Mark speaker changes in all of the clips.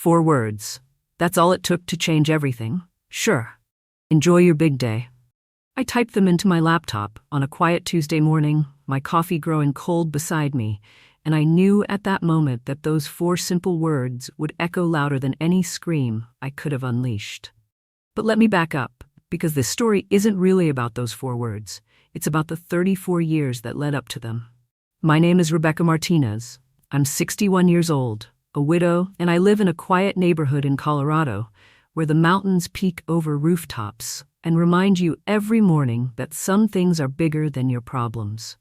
Speaker 1: 4 words. That's all it took to change everything. Sure. Enjoy your big day. I typed them into my laptop on a quiet Tuesday morning, my coffee growing cold beside me, and I knew at that moment that those 4 simple words would echo louder than any scream I could have unleashed. But let me back up, because this story isn't really about those 4 words. It's about the 34 years that led up to them. My name is Rebecca Martinez. I'm 61 years old, a widow, and I live in a quiet neighborhood in Colorado, where the mountains peek over rooftops and remind you every morning that some things are bigger than your problems.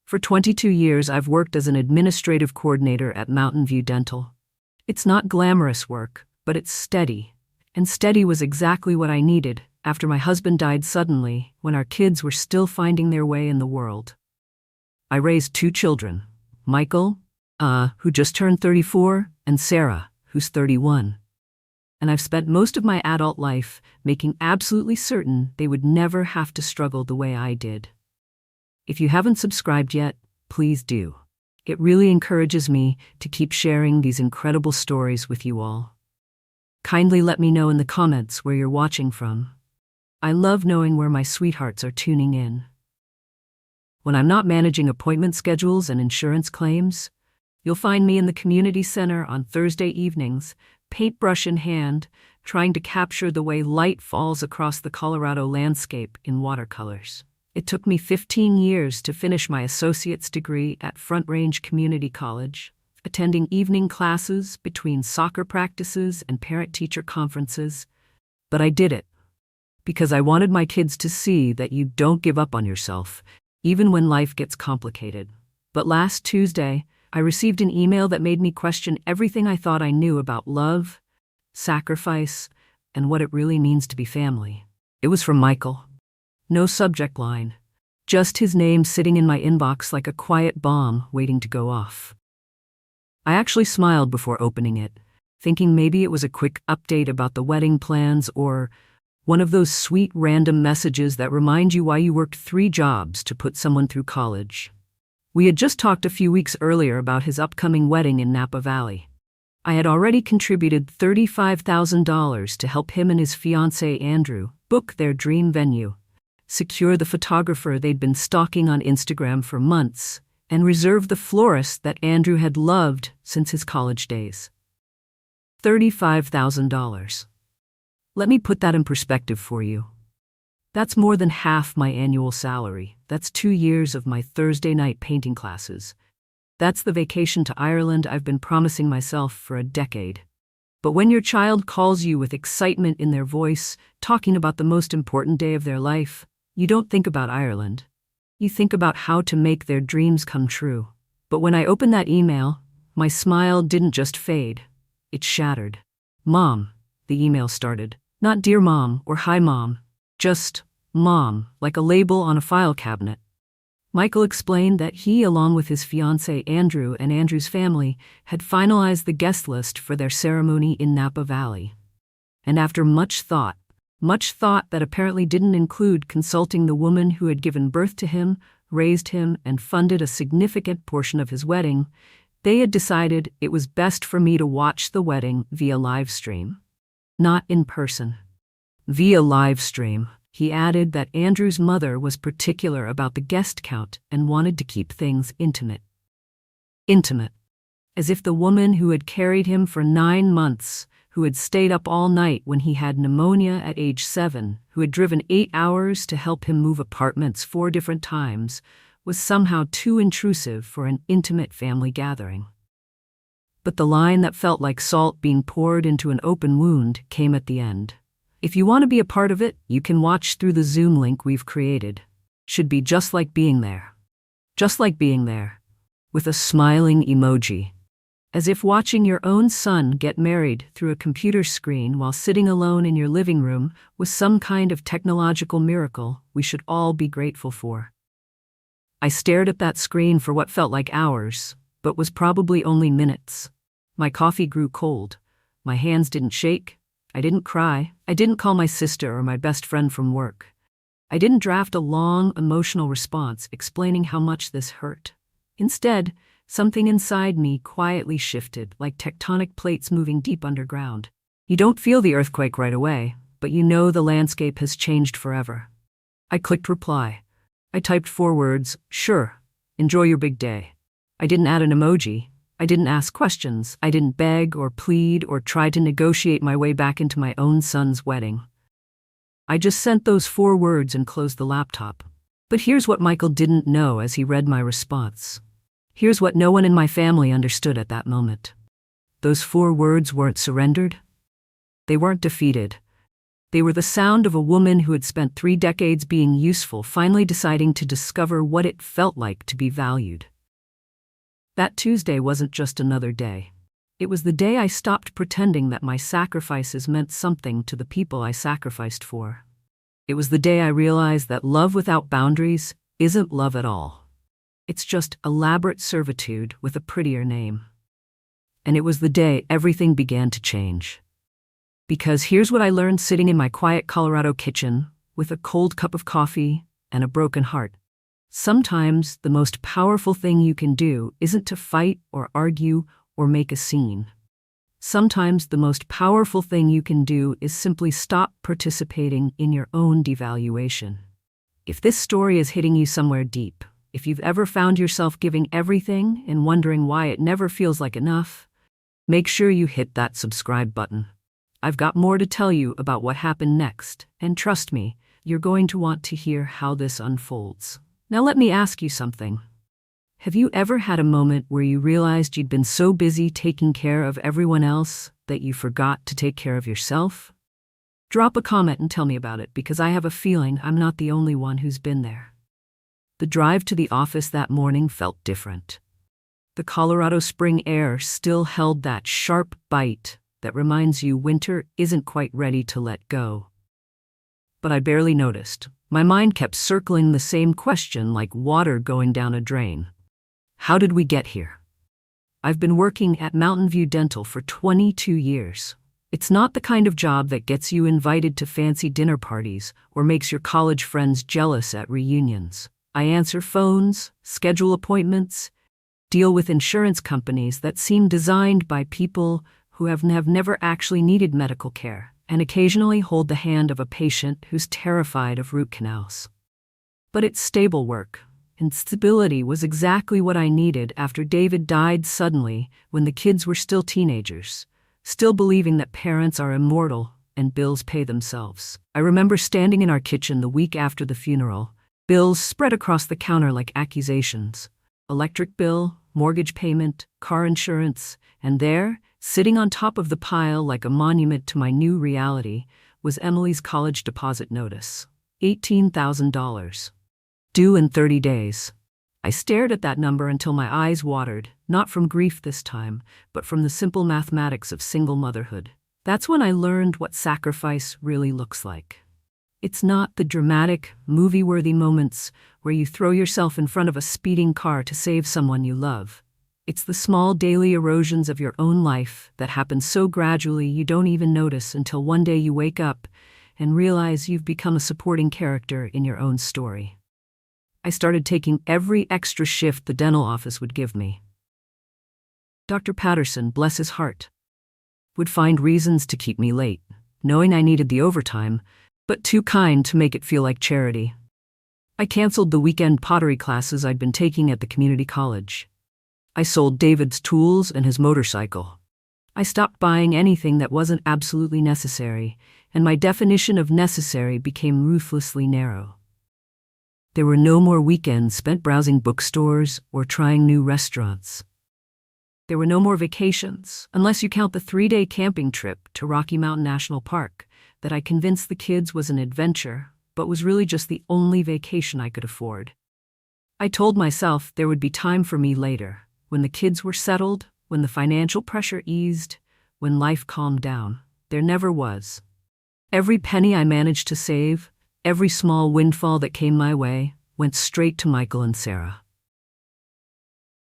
Speaker 1: For 22 years, I've worked as an administrative coordinator at Mountain View Dental. It's not glamorous work, but it's steady. And steady was exactly what I needed after my husband died suddenly when our kids were still finding their way in the world. I raised 2 children, Michael, who just turned 34, and Sarah, who's 31. And I've spent most of my adult life making absolutely certain they would never have to struggle the way I did. If you haven't subscribed yet, please do. It really encourages me to keep sharing these incredible stories with you all. Kindly let me know in the comments where you're watching from. I love knowing where my sweethearts are tuning in. When I'm not managing appointment schedules and insurance claims, you'll find me in the community center on Thursday evenings, paintbrush in hand, trying to capture the way light falls across the Colorado landscape in watercolors. It took me 15 years to finish my associate's degree at Front Range Community College, attending evening classes between soccer practices and parent-teacher conferences. But I did it because I wanted my kids to see that you don't give up on yourself, even when life gets complicated. But last Tuesday, I received an email that made me question everything I thought I knew about love, sacrifice, and what it really means to be family. It was from Michael. No subject line, just his name sitting in my inbox like a quiet bomb waiting to go off. I actually smiled before opening it, thinking maybe it was a quick update about the wedding plans or one of those sweet random messages that remind you why you worked 3 jobs to put someone through college. We had just talked a few weeks earlier about his upcoming wedding in Napa Valley. I had already contributed $35,000 to help him and his fiancé Andrew book their dream venue, secure the photographer they'd been stalking on Instagram for months, and reserve the florist that Andrew had loved since his college days. $35,000. Let me put that in perspective for you. That's more than half my annual salary. That's 2 years of my Thursday night painting classes. That's the vacation to Ireland I've been promising myself for a decade. But when your child calls you with excitement in their voice, talking about the most important day of their life, you don't think about Ireland. You think about how to make their dreams come true. But when I opened that email, my smile didn't just fade. It shattered. Mom, the email started. Not dear mom or hi mom. Just mom, like a label on a file cabinet. Michael explained that he, along with his fiancé Andrew and Andrew's family, had finalized the guest list for their ceremony in Napa Valley. And after much thought that apparently didn't include consulting the woman who had given birth to him, raised him, and funded a significant portion of his wedding, they had decided it was best for me to watch the wedding via livestream. Not in person. Via livestream. He added that Andrew's mother was particular about the guest count and wanted to keep things intimate. Intimate. As if the woman who had carried him for 9 months, who had stayed up all night when he had pneumonia at age 7, who had driven 8 hours to help him move apartments 4 different times, was somehow too intrusive for an intimate family gathering. But the line that felt like salt being poured into an open wound came at the end. If you want to be a part of it, you can watch through the Zoom link we've created. Should be just like being there. Just like being there. With a smiling emoji. As if watching your own son get married through a computer screen while sitting alone in your living room was some kind of technological miracle we should all be grateful for. I stared at that screen for what felt like hours, but was probably only minutes. My coffee grew cold. My hands didn't shake. I didn't cry. I didn't call my sister or my best friend from work. I didn't draft a long, emotional response explaining how much this hurt. Instead, Something inside me quietly shifted, like tectonic plates moving deep underground. You don't feel the earthquake right away, but you know the landscape has changed forever. I clicked reply. I typed 4 words, sure, enjoy your big day. I didn't add an emoji. I didn't ask questions. I didn't beg or plead or try to negotiate my way back into my own son's wedding. I just sent those 4 words and closed the laptop. But here's what Michael didn't know as he read my response. Here's what no one in my family understood at that moment. Those 4 words weren't surrendered. They weren't defeated. They were the sound of a woman who had spent 3 decades being useful, finally deciding to discover what it felt like to be valued. That Tuesday wasn't just another day. It was the day I stopped pretending that my sacrifices meant something to the people I sacrificed for. It was the day I realized that love without boundaries isn't love at all. It's just elaborate servitude with a prettier name. And it was the day everything began to change. Because here's what I learned sitting in my quiet Colorado kitchen with a cold cup of coffee and a broken heart. Sometimes the most powerful thing you can do isn't to fight or argue or make a scene. Sometimes the most powerful thing you can do is simply stop participating in your own devaluation. If this story is hitting you somewhere deep, if you've ever found yourself giving everything and wondering why it never feels like enough, make sure you hit that subscribe button. I've got more to tell you about what happened next, and trust me, you're going to want to hear how this unfolds. Now let me ask you something. Have you ever had a moment where you realized you'd been so busy taking care of everyone else that you forgot to take care of yourself? Drop a comment and tell me about it, because I have a feeling I'm not the only one who's been there. The drive to the office that morning felt different. The Colorado spring air still held that sharp bite that reminds you winter isn't quite ready to let go. But I barely noticed. My mind kept circling the same question like water going down a drain. How did we get here? I've been working at Mountain View Dental for 22 years. It's not the kind of job that gets you invited to fancy dinner parties or makes your college friends jealous at reunions. I answer phones, schedule appointments, deal with insurance companies that seem designed by people who have never actually needed medical care, and occasionally hold the hand of a patient who's terrified of root canals. But it's stable work, and stability was exactly what I needed after David died suddenly when the kids were still teenagers, still believing that parents are immortal and bills pay themselves. I remember standing in our kitchen the week after the funeral, bills spread across the counter like accusations. Electric bill, mortgage payment, car insurance, and there, sitting on top of the pile like a monument to my new reality, was Emily's college deposit notice. $18,000. Due in 30 days. I stared at that number until my eyes watered, not from grief this time, but from the simple mathematics of single motherhood. That's when I learned what sacrifice really looks like. It's not the dramatic, movie-worthy moments where you throw yourself in front of a speeding car to save someone you love. It's the small daily erosions of your own life that happen so gradually you don't even notice until one day you wake up and realize you've become a supporting character in your own story. I started taking every extra shift the dental office would give me. Dr. Patterson, bless his heart, would find reasons to keep me late, knowing I needed the overtime, but too kind to make it feel like charity. I canceled the weekend pottery classes I'd been taking at the community college. I sold David's tools and his motorcycle. I stopped buying anything that wasn't absolutely necessary, and my definition of necessary became ruthlessly narrow. There were no more weekends spent browsing bookstores or trying new restaurants. There were no more vacations, unless you count the 3-day camping trip to Rocky Mountain National Park that I convinced the kids was an adventure, but was really just the only vacation I could afford. I told myself there would be time for me later, when the kids were settled, when the financial pressure eased, when life calmed down. There never was. Every penny I managed to save, every small windfall that came my way, went straight to Michael and Sarah.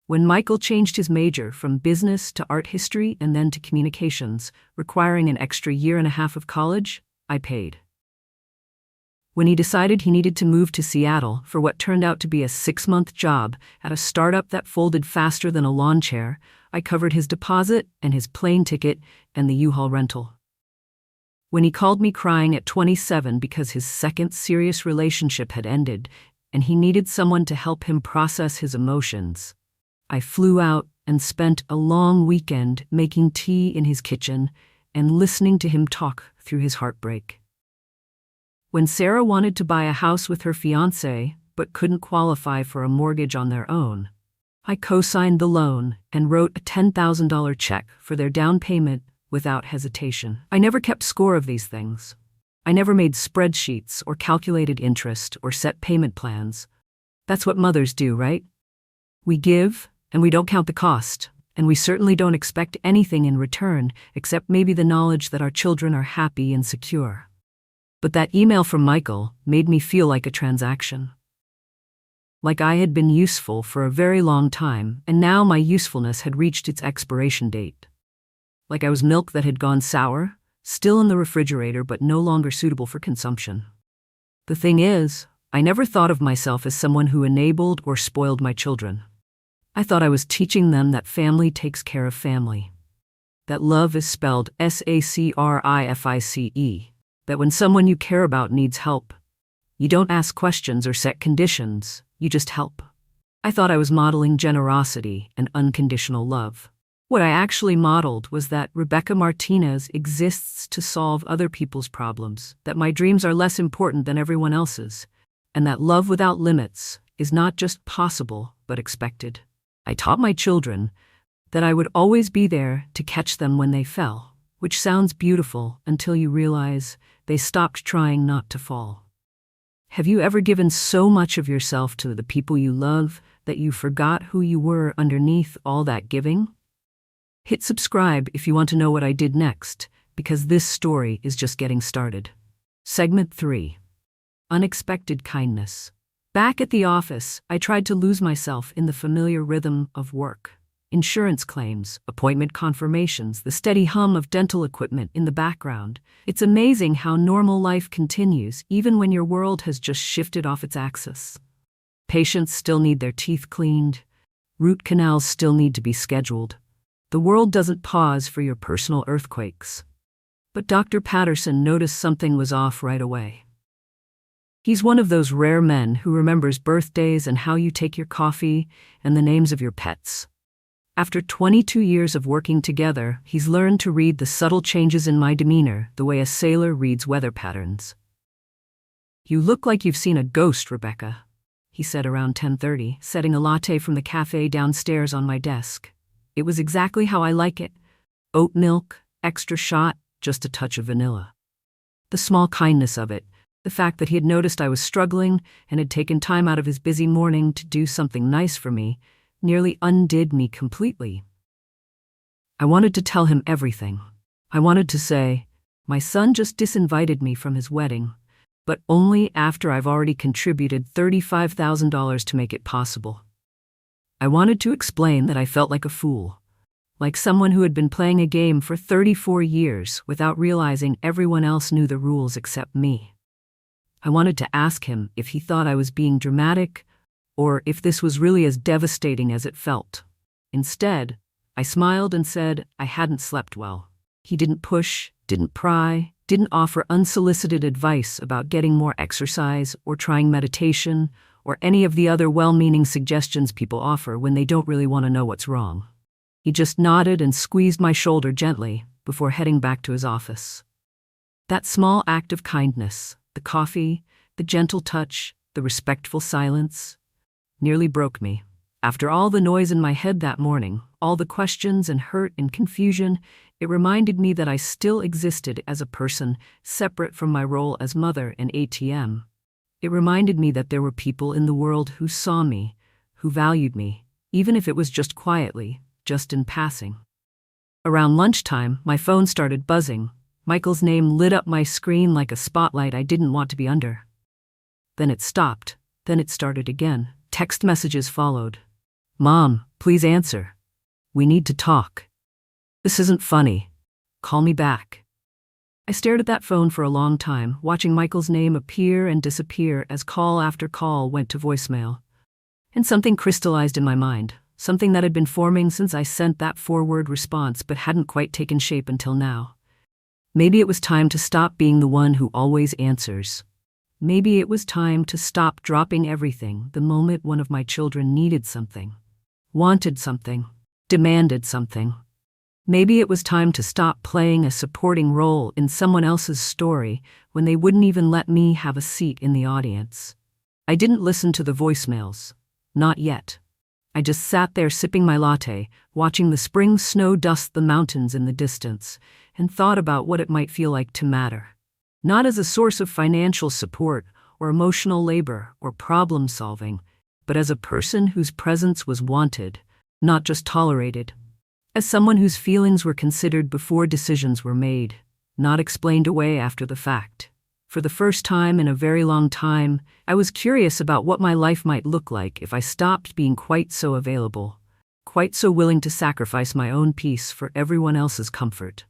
Speaker 1: When Michael changed his major from business to art history and then to communications, requiring an extra 1.5 years of college, I paid. When he decided he needed to move to Seattle for what turned out to be a 6-month job at a startup that folded faster than a lawn chair, I covered his deposit and his plane ticket and the U-Haul rental. When he called me crying at 27 because his second serious relationship had ended and he needed someone to help him process his emotions, I flew out and spent a long weekend making tea in his kitchen and listening to him talk through his heartbreak. When Sarah wanted to buy a house with her fiancé but couldn't qualify for a mortgage on their own, I co-signed the loan and wrote a $10,000 check for their down payment without hesitation. I never kept score of these things. I never made spreadsheets or calculated interest or set payment plans. That's what mothers do, right? We give, and we don't count the cost, and we certainly don't expect anything in return except maybe the knowledge that our children are happy and secure. But that email from Michael made me feel like a transaction. Like I had been useful for a very long time, and now my usefulness had reached its expiration date. Like I was milk that had gone sour, still in the refrigerator but no longer suitable for consumption. The thing is, I never thought of myself as someone who enabled or spoiled my children. I thought I was teaching them that family takes care of family. That love is spelled sacrifice. That when someone you care about needs help, you don't ask questions or set conditions, you just help. I thought I was modeling generosity and unconditional love. What I actually modeled was that Rebecca Martinez exists to solve other people's problems, that my dreams are less important than everyone else's, and that love without limits is not just possible but expected. I taught my children that I would always be there to catch them when they fell, which sounds beautiful until you realize they stopped trying not to fall. Have you ever given so much of yourself to the people you love that you forgot who you were underneath all that giving? Hit subscribe if you want to know what I did next, because this story is just getting started. Segment 3. Unexpected kindness. Back at the office, I tried to lose myself in the familiar rhythm of work. Insurance claims, appointment confirmations, the steady hum of dental equipment in the background. It's amazing how normal life continues even when your world has just shifted off its axis. Patients still need their teeth cleaned. Root canals still need to be scheduled. The world doesn't pause for your personal earthquakes. But Dr. Patterson noticed something was off right away. He's one of those rare men who remembers birthdays and how you take your coffee and the names of your pets. After 22 years of working together, he's learned to read the subtle changes in my demeanor the way a sailor reads weather patterns. "You look like you've seen a ghost, Rebecca," he said around 10:30, setting a latte from the cafe downstairs on my desk. It was exactly how I like it. Oat milk, extra shot, just a touch of vanilla. The small kindness of it, the fact that he had noticed I was struggling and had taken time out of his busy morning to do something nice for me, nearly undid me completely. I wanted to tell him everything. I wanted to say, my son just disinvited me from his wedding, but only after I've already contributed $35,000 to make it possible. I wanted to explain that I felt like a fool, like someone who had been playing a game for 34 years without realizing everyone else knew the rules except me. I wanted to ask him if he thought I was being dramatic, or if this was really as devastating as it felt. Instead, I smiled and said I hadn't slept well. He didn't push, didn't pry, didn't offer unsolicited advice about getting more exercise or trying meditation or any of the other well-meaning suggestions people offer when they don't really want to know what's wrong. He just nodded and squeezed my shoulder gently before heading back to his office. That small act of kindness, the coffee, the gentle touch, the respectful silence, nearly broke me. After all the noise in my head that morning, all the questions and hurt and confusion, it reminded me that I still existed as a person separate from my role as mother and ATM. It reminded me that there were people in the world who saw me, who valued me, even if it was just quietly, just in passing. Around lunchtime, my phone started buzzing. Michael's name lit up my screen like a spotlight I didn't want to be under. Then it stopped. Then it started again. Text messages followed. "Mom, please answer. We need to talk. This isn't funny. Call me back." I stared at that phone for a long time, watching Michael's name appear and disappear as call after call went to voicemail. And something crystallized in my mind, something that had been forming since I sent that four-word response but hadn't quite taken shape until now. Maybe it was time to stop being the one who always answers. Maybe it was time to stop dropping everything the moment one of my children needed something, wanted something, demanded something. Maybe it was time to stop playing a supporting role in someone else's story when they wouldn't even let me have a seat in the audience. I didn't listen to the voicemails. Not yet. I just sat there sipping my latte, watching the spring snow dust the mountains in the distance, and thought about what it might feel like to matter. Not as a source of financial support or emotional labor or problem solving, but as a person whose presence was wanted, not just tolerated. As someone whose feelings were considered before decisions were made, not explained away after the fact. For the first time in a very long time, I was curious about what my life might look like if I stopped being quite so available, quite so willing to sacrifice my own peace for everyone else's comfort.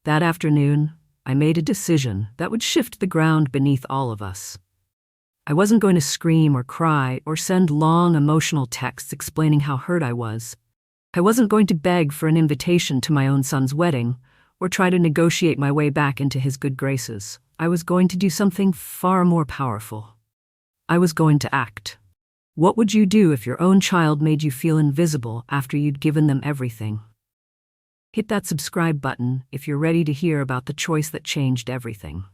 Speaker 1: That afternoon, I made a decision that would shift the ground beneath all of us. I wasn't going to scream or cry or send long emotional texts explaining how hurt I was. I wasn't going to beg for an invitation to my own son's wedding or try to negotiate my way back into his good graces. I was going to do something far more powerful. I was going to act. What would you do if your own child made you feel invisible after you'd given them everything? Hit that subscribe button if you're ready to hear about the choice that changed everything.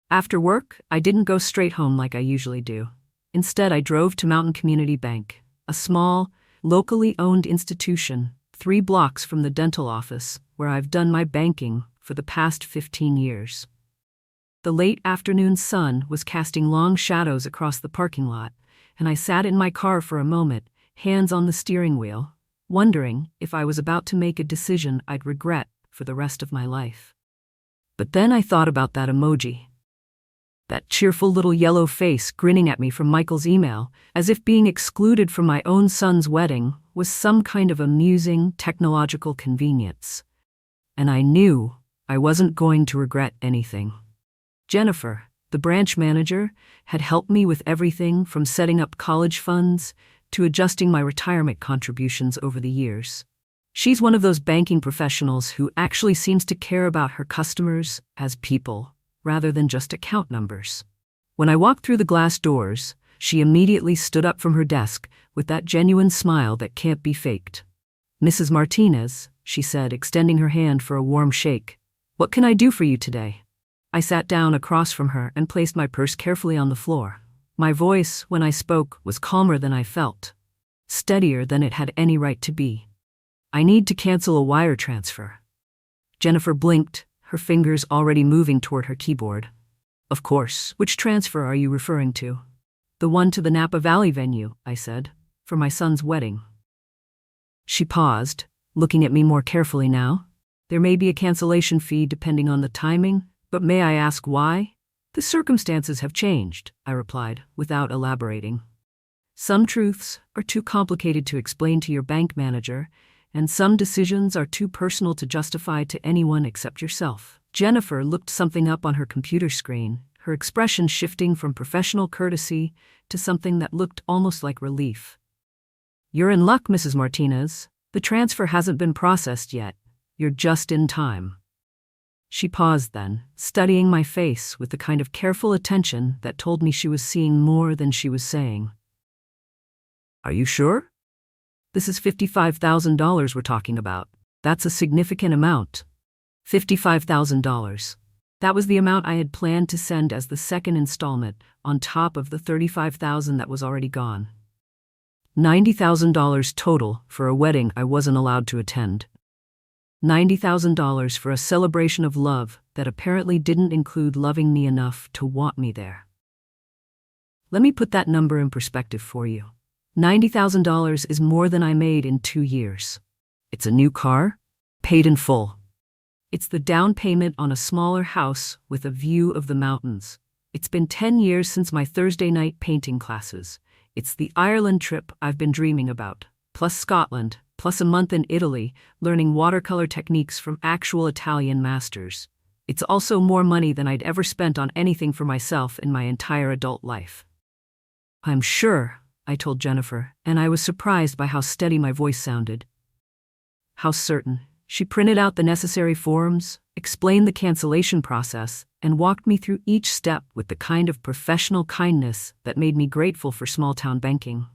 Speaker 1: After work, I didn't go straight home like I usually do. Instead, I drove to Mountain Community Bank, a small, locally owned institution 3 blocks from the dental office where I've done my banking for the past 15 years. The late afternoon sun was casting long shadows across the parking lot, and I sat in my car for a moment, hands on the steering wheel, wondering if I was about to make a decision I'd regret for the rest of my life. But then I thought about that emoji. That cheerful little yellow face grinning at me from Michael's email, as if being excluded from my own son's wedding was some kind of amusing technological convenience. And I knew I wasn't going to regret anything. Jennifer, the branch manager, had helped me with everything from setting up college funds to adjusting my retirement contributions over the years. She's one of those banking professionals who actually seems to care about her customers as people, rather than just account numbers. When I walked through the glass doors, she immediately stood up from her desk with that genuine smile that can't be faked. "Mrs. Martinez," she said, extending her hand for a warm shake. "What can I do for you today?" I sat down across from her and placed my purse carefully on the floor. My voice, when I spoke, was calmer than I felt, steadier than it had any right to be. "I need to cancel a wire transfer." Jennifer blinked, her fingers already moving toward her keyboard. "Of course. Which transfer are you referring to?" "The one to the Napa Valley venue," I said, "for my son's wedding." She paused, looking at me more carefully now. "There may be a cancellation fee depending on the timing, but may I ask why?" "The circumstances have changed," I replied, without elaborating. "Some truths are too complicated to explain to your bank manager, and some decisions are too personal to justify to anyone except yourself." Jennifer looked something up on her computer screen, her expression shifting from professional courtesy to something that looked almost like relief. "You're in luck, Mrs. Martinez. The transfer hasn't been processed yet. You're just in time." She paused then, studying my face with the kind of careful attention that told me she was seeing more than she was saying. "Are you sure? This is $55,000 we're talking about. That's a significant amount." $55,000. That was the amount I had planned to send as the second installment, on top of the $35,000 that was already gone. $90,000 total for a wedding I wasn't allowed to attend. $90,000 for a celebration of love that apparently didn't include loving me enough to want me there. Let me put that number in perspective for you. $90,000 is more than I made in 2 years. It's a new car, paid in full. It's the down payment on a smaller house with a view of the mountains. It's been 10 years since my Thursday night painting classes. It's the Ireland trip I've been dreaming about, plus Scotland, plus a month in Italy, learning watercolor techniques from actual Italian masters. It's also more money than I'd ever spent on anything for myself in my entire adult life. I'm sure, I told Jennifer, and I was surprised by how steady my voice sounded. How certain. She printed out the necessary forms, explained the cancellation process, and walked me through each step with the kind of professional kindness that made me grateful for small-town banking.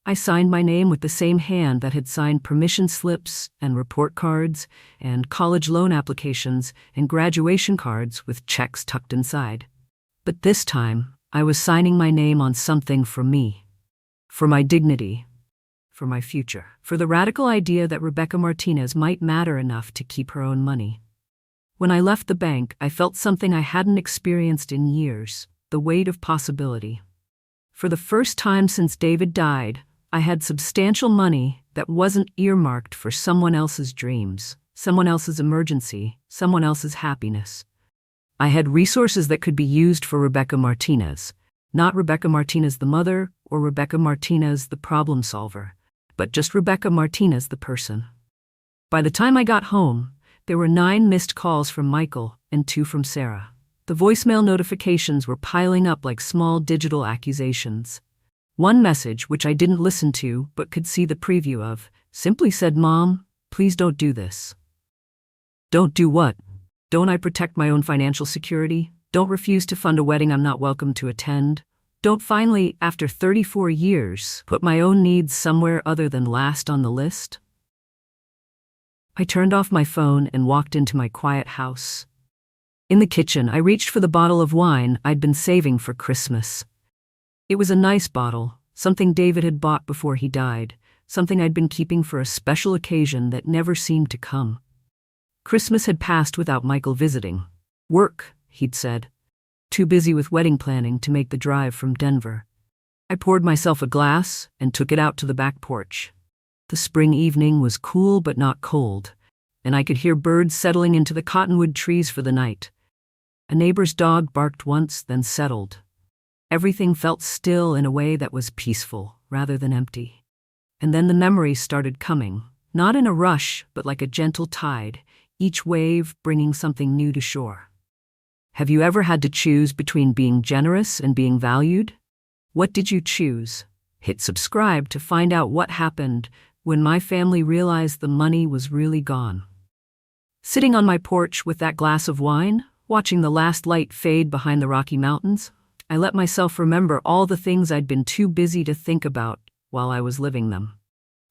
Speaker 1: I signed my name with the same hand that had signed permission slips and report cards and college loan applications and graduation cards with checks tucked inside. But this time, I was signing my name on something for me, for my dignity, for my future, for the radical idea that Rebecca Martinez might matter enough to keep her own money. When I left the bank, I felt something I hadn't experienced in years, the weight of possibility. For the first time since David died, I had substantial money that wasn't earmarked for someone else's dreams, someone else's emergency, someone else's happiness. I had resources that could be used for Rebecca Martinez, not Rebecca Martinez the mother or Rebecca Martinez the problem solver, but just Rebecca Martinez the person. By the time I got home, there were 9 missed calls from Michael and 2 from Sarah. The voicemail notifications were piling up like small digital accusations. One message, which I didn't listen to but could see the preview of, simply said, "Mom, please don't do this." Don't do what? Don't I protect my own financial security? Don't refuse to fund a wedding I'm not welcome to attend? Don't finally, after 34 years, put my own needs somewhere other than last on the list? I turned off my phone and walked into my quiet house. In the kitchen, I reached for the bottle of wine I'd been saving for Christmas. It was a nice bottle, something David had bought before he died, something I'd been keeping for a special occasion that never seemed to come. Christmas had passed without Michael visiting. Work, he'd said. Too busy with wedding planning to make the drive from Denver. I poured myself a glass and took it out to the back porch. The spring evening was cool but not cold, and I could hear birds settling into the cottonwood trees for the night. A neighbor's dog barked once, then settled. Everything felt still in a way that was peaceful, rather than empty. And then the memories started coming, not in a rush, but like a gentle tide, each wave bringing something new to shore. Have you ever had to choose between being generous and being valued? What did you choose? Hit subscribe to find out what happened when my family realized the money was really gone. Sitting on my porch with that glass of wine, watching the last light fade behind the Rocky Mountains, I let myself remember all the things I'd been too busy to think about while I was living them.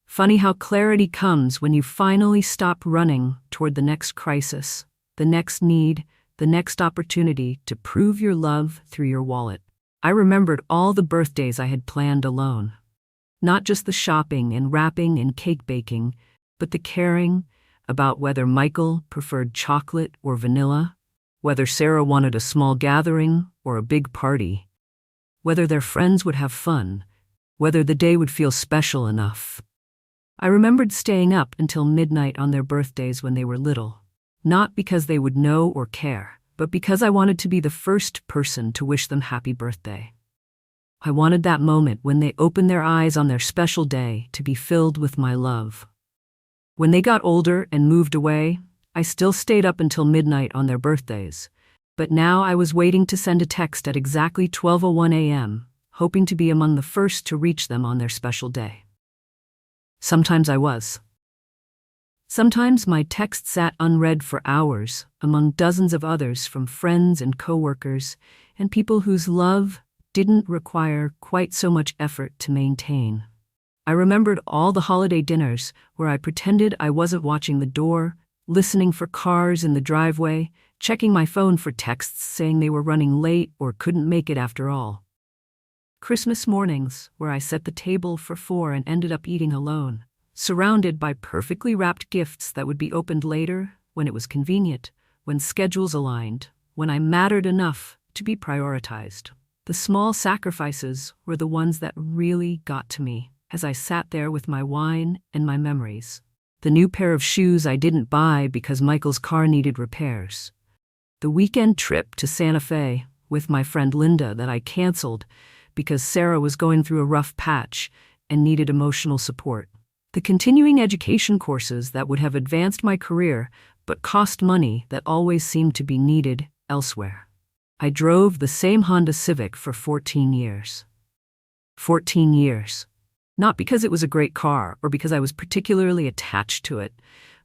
Speaker 1: Funny how clarity comes when you finally stop running toward the next crisis, the next need, the next opportunity to prove your love through your wallet. I remembered all the birthdays I had planned alone. Not just the shopping and wrapping and cake baking, but the caring about whether Michael preferred chocolate or vanilla, whether Sarah wanted a small gathering or a big party, whether their friends would have fun, whether the day would feel special enough. I remembered staying up until midnight on their birthdays when they were little. Not because they would know or care, but because I wanted to be the first person to wish them happy birthday. I wanted that moment when they opened their eyes on their special day to be filled with my love. When they got older and moved away, I still stayed up until midnight on their birthdays, but now I was waiting to send a text at exactly 12:01 a.m., hoping to be among the first to reach them on their special day. Sometimes I was. Sometimes my text sat unread for hours, among dozens of others from friends and coworkers, and people whose love didn't require quite so much effort to maintain. I remembered all the holiday dinners where I pretended I wasn't watching the door, listening for cars in the driveway, checking my phone for texts saying they were running late or couldn't make it after all. Christmas mornings where I set the table for 4 and ended up eating alone, surrounded by perfectly wrapped gifts that would be opened later, when it was convenient, when schedules aligned, when I mattered enough to be prioritized. The small sacrifices were the ones that really got to me as I sat there with my wine and my memories. The new pair of shoes I didn't buy because Michael's car needed repairs. The weekend trip to Santa Fe with my friend Linda that I canceled because Sarah was going through a rough patch and needed emotional support. The continuing education courses that would have advanced my career but cost money that always seemed to be needed elsewhere. I drove the same Honda Civic for 14 years. 14 years. Not because it was a great car or because I was particularly attached to it,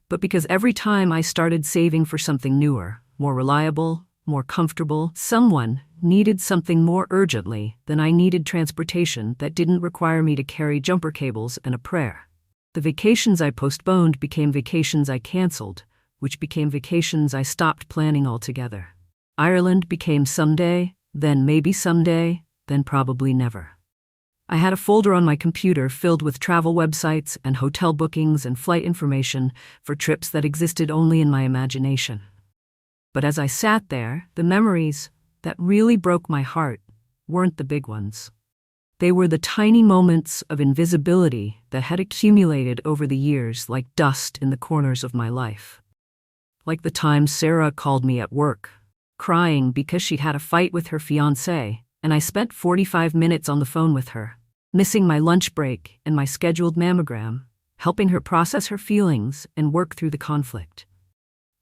Speaker 1: but because every time I started saving for something newer, more reliable, more comfortable, someone needed something more urgently than I needed transportation that didn't require me to carry jumper cables and a prayer. The vacations I postponed became vacations I canceled, which became vacations I stopped planning altogether. Ireland became someday, then maybe someday, then probably never. I had a folder on my computer filled with travel websites and hotel bookings and flight information for trips that existed only in my imagination. But as I sat there, the memories that really broke my heart weren't the big ones. They were the tiny moments of invisibility that had accumulated over the years like dust in the corners of my life. Like the time Sarah called me at work, crying because she'd had a fight with her fiancé, and I spent 45 minutes on the phone with her, missing my lunch break and my scheduled mammogram, helping her process her feelings and work through the conflict.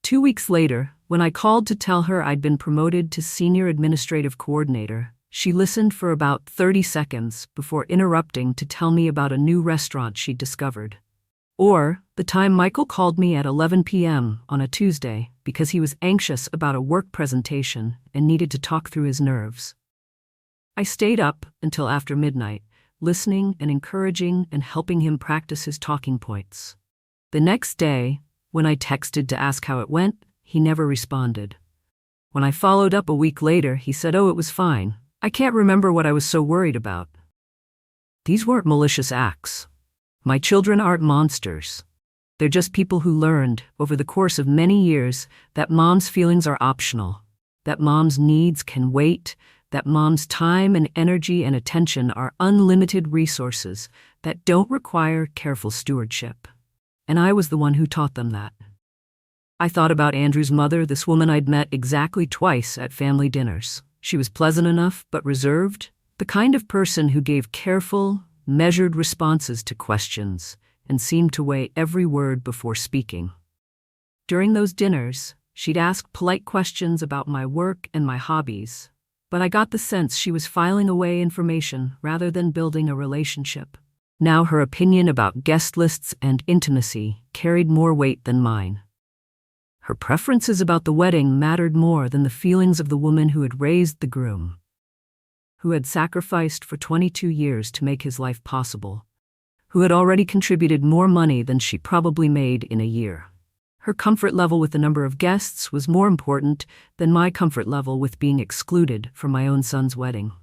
Speaker 1: 2 weeks later, when I called to tell her I'd been promoted to senior administrative coordinator, she listened for about 30 seconds before interrupting to tell me about a new restaurant she'd discovered. Or the time Michael called me at 11 p.m. on a Tuesday because he was anxious about a work presentation and needed to talk through his nerves. I stayed up until after midnight, listening and encouraging and helping him practice his talking points. The next day, when I texted to ask how it went, he never responded. When I followed up a week later, he said, "Oh, it was fine. I can't remember what I was so worried about." These weren't malicious acts. My children aren't monsters. They're just people who learned, over the course of many years, that mom's feelings are optional, that mom's needs can wait, that mom's time and energy and attention are unlimited resources that don't require careful stewardship. And I was the one who taught them that. I thought about Andrew's mother, this woman I'd met exactly twice at family dinners. She was pleasant enough but reserved, the kind of person who gave careful, measured responses to questions and seemed to weigh every word before speaking. During those dinners, she'd ask polite questions about my work and my hobbies, but I got the sense she was filing away information rather than building a relationship. Now her opinion about guest lists and intimacy carried more weight than mine. Her preferences about the wedding mattered more than the feelings of the woman who had raised the groom, who had sacrificed for 22 years to make his life possible, who had already contributed more money than she probably made in a year. Her comfort level with the number of guests was more important than my comfort level with being excluded from my own son's wedding.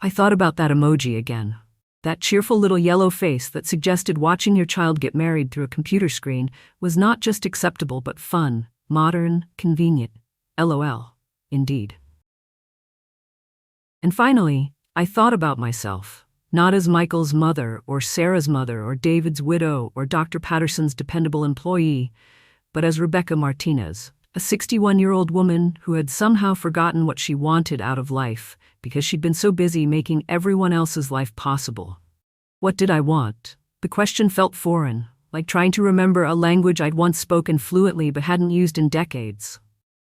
Speaker 1: I thought about that emoji again. That cheerful little yellow face that suggested watching your child get married through a computer screen was not just acceptable but fun, modern, convenient. LOL. Indeed. And finally, I thought about myself, not as Michael's mother or Sarah's mother or David's widow or Dr. Patterson's dependable employee, but as Rebecca Martinez, a 61-year-old woman who had somehow forgotten what she wanted out of life because she'd been so busy making everyone else's life possible. What did I want? The question felt foreign, like trying to remember a language I'd once spoken fluently but hadn't used in decades.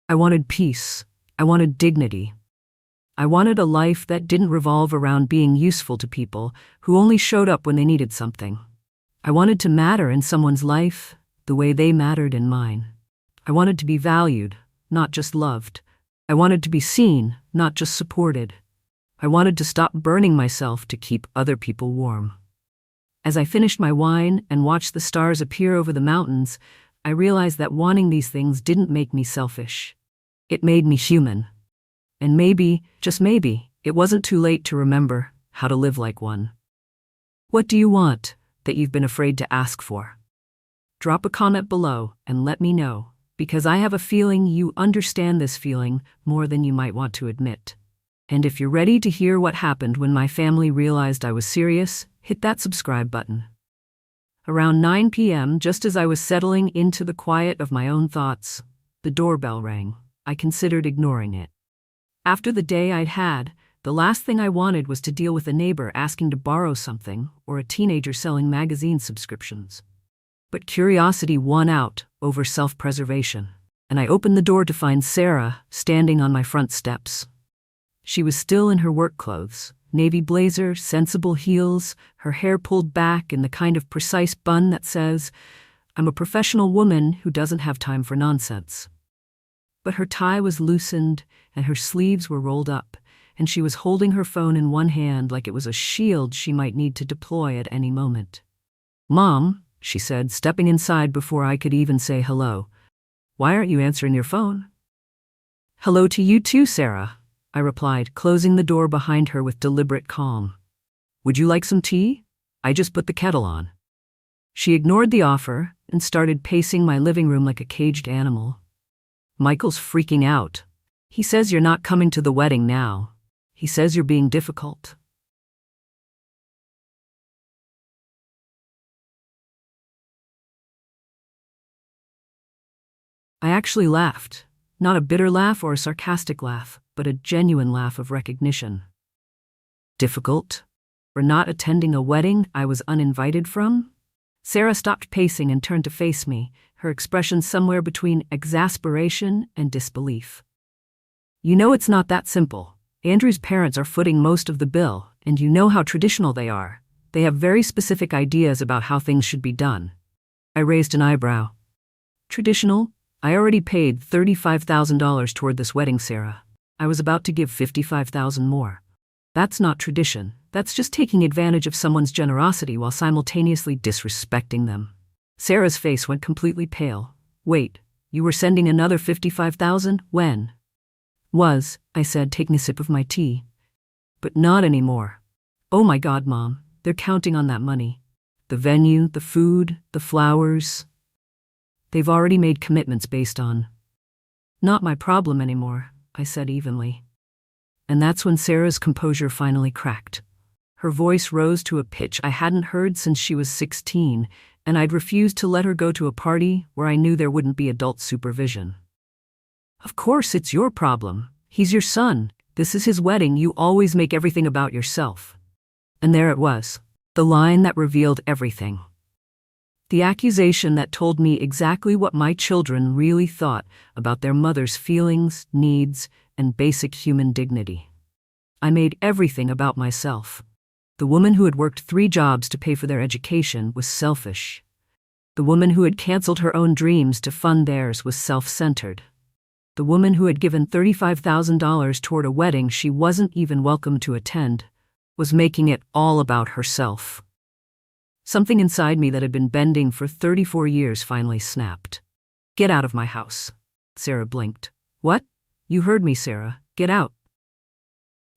Speaker 1: I wanted peace. I wanted dignity. I wanted a life that didn't revolve around being useful to people who only showed up when they needed something. I wanted to matter in someone's life the way they mattered in mine. I wanted to be valued, not just loved. I wanted to be seen, not just supported. I wanted to stop burning myself to keep other people warm. As I finished my wine and watched the stars appear over the mountains, I realized that wanting these things didn't make me selfish. It made me human. And maybe, just maybe, it wasn't too late to remember how to live like one. What do you want that you've been afraid to ask for? Drop a comment below and let me know, because I have a feeling you understand this feeling more than you might want to admit. And if you're ready to hear what happened when my family realized I was serious, hit that subscribe button. Around 9 p.m., just as I was settling into the quiet of my own thoughts, the doorbell rang. I considered ignoring it. After the day I'd had, the last thing I wanted was to deal with a neighbor asking to borrow something or a teenager selling magazine subscriptions. But curiosity won out over self-preservation, and I opened the door to find Sarah standing on my front steps. She was still in her work clothes, navy blazer, sensible heels, her hair pulled back in the kind of precise bun that says, "I'm a professional woman who doesn't have time for nonsense." But her tie was loosened and her sleeves were rolled up, and she was holding her phone in one hand like it was a shield she might need to deploy at any moment. "Mom," she said, stepping inside before I could even say hello, "why aren't you answering your phone?" "Hello to you too, Sarah," I replied, closing the door behind her with deliberate calm. "Would you like some tea? I just put the kettle on." She ignored the offer and started pacing my living room like a caged animal. "Michael's freaking out. He says you're not coming to the wedding now. He says you're being difficult." I actually laughed. Not a bitter laugh or a sarcastic laugh, but a genuine laugh of recognition. Difficult? For not attending a wedding I was uninvited from? Sarah stopped pacing and turned to face me, her expression somewhere between exasperation and disbelief. "You know it's not that simple. Andrew's parents are footing most of the bill, and you know how traditional they are. They have very specific ideas about how things should be done." I raised an eyebrow. "Traditional? I already paid $35,000 toward this wedding, Sarah. I was about to give $55,000 more. That's not tradition. That's just taking advantage of someone's generosity while simultaneously disrespecting them." Sarah's face went completely pale. "Wait, you were sending another $55,000? When?" I said, taking a sip of my tea. "But not anymore." "Oh my God, Mom, they're counting on that money. The venue, the food, the flowers. They've already made commitments based on." "Not my problem anymore," I said evenly. And that's when Sarah's composure finally cracked. Her voice rose to a pitch I hadn't heard since she was 16, and I'd refused to let her go to a party where I knew there wouldn't be adult supervision. "Of course it's your problem. He's your son. This is his wedding. You always make everything about yourself." And there it was, the line that revealed everything. The accusation that told me exactly what my children really thought about their mother's feelings, needs, and basic human dignity. I made everything about myself. The woman who had worked 3 jobs to pay for their education was selfish. The woman who had canceled her own dreams to fund theirs was self-centered. The woman who had given $35,000 toward a wedding she wasn't even welcome to attend was making it all about herself. Something inside me that had been bending for 34 years finally snapped. "Get out of my house." Sarah blinked. "What? You heard me, Sarah. Get out."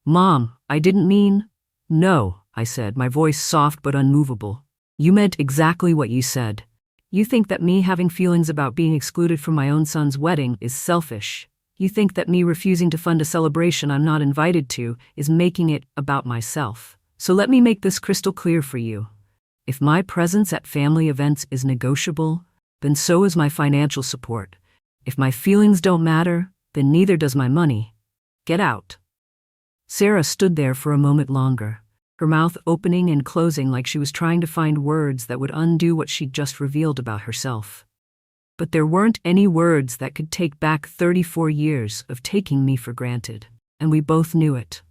Speaker 1: "Mom, I didn't mean—" "No," I said, my voice soft but unmovable. "You meant exactly what you said. You think that me having feelings about being excluded from my own son's wedding is selfish. You think that me refusing to fund a celebration I'm not invited to is making it about myself. So let me make this crystal clear for you. If my presence at family events is negotiable, then so is my financial support. If my feelings don't matter, then neither does my money. Get out." Sarah stood there for a moment longer, her mouth opening and closing like she was trying to find words that would undo what she'd just revealed about herself. But there weren't any words that could take back 34 years of taking me for granted, and we both knew it.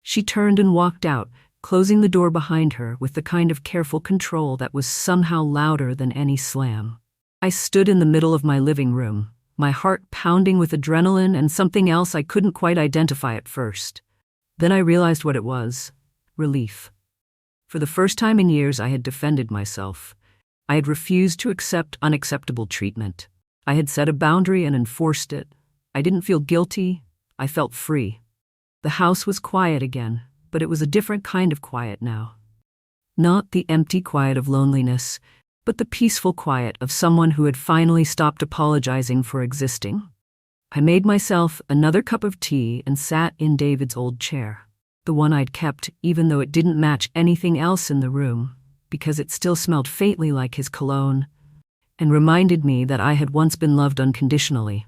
Speaker 1: She turned and walked out, closing the door behind her with the kind of careful control that was somehow louder than any slam. I stood in the middle of my living room, my heart pounding with adrenaline and something else I couldn't quite identify at first. Then I realized what it was: relief. For the first time in years, I had defended myself. I had refused to accept unacceptable treatment. I had set a boundary and enforced it. I didn't feel guilty. I felt free. The house was quiet again, but it was a different kind of quiet now. Not the empty quiet of loneliness, but the peaceful quiet of someone who had finally stopped apologizing for existing. I made myself another cup of tea and sat in David's old chair, the one I'd kept even though it didn't match anything else in the room, because it still smelled faintly like his cologne, and reminded me that I had once been loved unconditionally,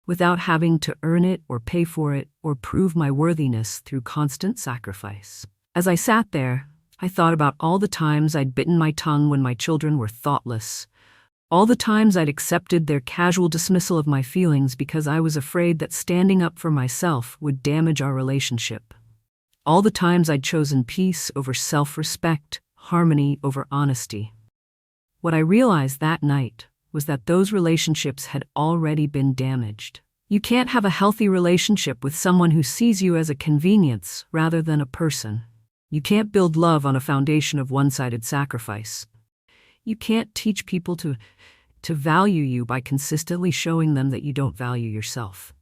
Speaker 1: without having to earn it or pay for it or prove my worthiness through constant sacrifice. As I sat there, I thought about all the times I'd bitten my tongue when my children were thoughtless. All the times I'd accepted their casual dismissal of my feelings because I was afraid that standing up for myself would damage our relationship. All the times I'd chosen peace over self-respect, harmony over honesty. What I realized that night was that those relationships had already been damaged. You can't have a healthy relationship with someone who sees you as a convenience rather than a person. You can't build love on a foundation of one-sided sacrifice. You can't teach people to value you by consistently showing them that you don't value yourself.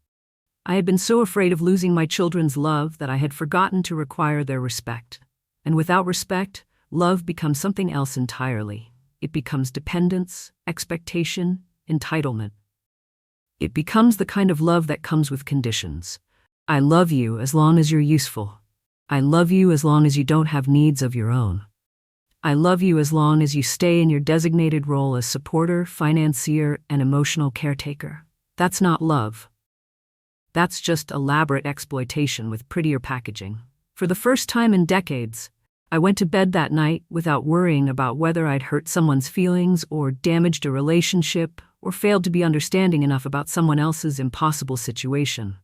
Speaker 1: I had been so afraid of losing my children's love that I had forgotten to require their respect. And without respect, love becomes something else entirely. It becomes dependence, expectation, entitlement. It becomes the kind of love that comes with conditions. I love you as long as you're useful. I love you as long as you don't have needs of your own. I love you as long as you stay in your designated role as supporter, financier, and emotional caretaker. That's not love. That's just elaborate exploitation with prettier packaging. For the first time in decades, I went to bed that night without worrying about whether I'd hurt someone's feelings or damaged a relationship or failed to be understanding enough about someone else's impossible situation.